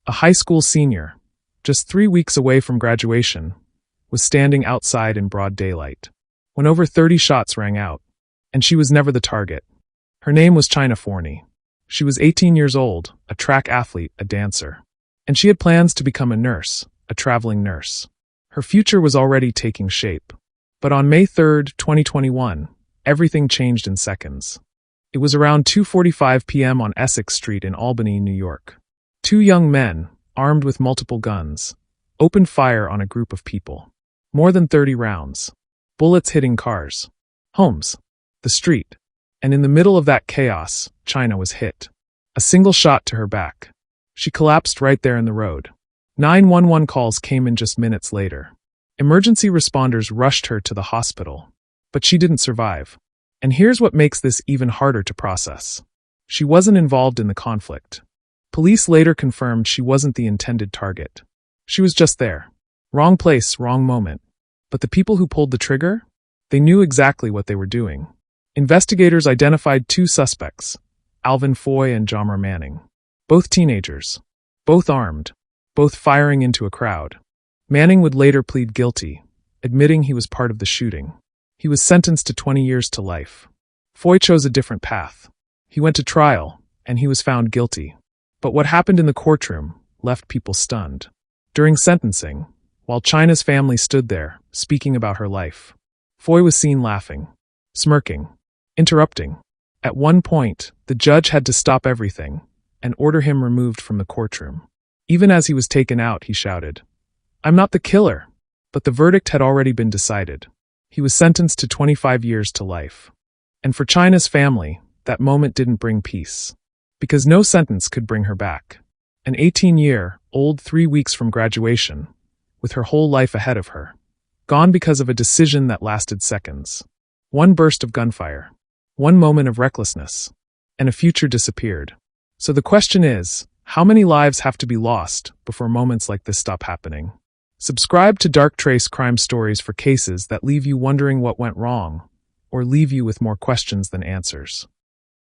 a high school senior, just 3 weeks away from graduation, was standing outside in broad daylight when over 30 shots rang out, and she was never the target. Her name was China Forney. She was 18 years old, a track athlete, a dancer, and she had plans to become a nurse, a traveling nurse. Her future was already taking shape. But on May 3, 2021, everything changed in seconds. It was around 2:45 p.m. on Essex Street in Albany, New York. 2 young men, armed with multiple guns, opened fire on a group of people. More than 30 rounds. Bullets hitting cars, homes, the street. And in the middle of that chaos, China was hit. A single shot to her back. She collapsed right there in the road. 911 calls came in just minutes later. Emergency responders rushed her to the hospital. But she didn't survive. And here's what makes this even harder to process. She wasn't involved in the conflict. Police later confirmed she wasn't the intended target. She was just there. Wrong place, wrong moment. But the people who pulled the trigger? They knew exactly what they were doing. Investigators identified 2 suspects, Alvin Foy and Jamar Manning. Both teenagers. Both armed. Both firing into a crowd. Manning would later plead guilty, admitting he was part of the shooting. He was sentenced to 20 years to life. Foy chose a different path. He went to trial, and he was found guilty. But what happened in the courtroom left people stunned. During sentencing, while China's family stood there, speaking about her life, Foy was seen laughing, smirking, interrupting. At one point, the judge had to stop everything and order him removed from the courtroom. Even as he was taken out, he shouted, "I'm not the killer!" But the verdict had already been decided. He was sentenced to 25 years to life. And for China's family, that moment didn't bring peace. Because no sentence could bring her back. An 18-year-old 3 weeks from graduation, with her whole life ahead of her. Gone because of a decision that lasted seconds. One burst of gunfire. One moment of recklessness. And a future disappeared. So the question is, how many lives have to be lost before moments like this stop happening? Subscribe to Dark Trace Crime Stories for cases that leave you wondering what went wrong, or leave you with more questions than answers.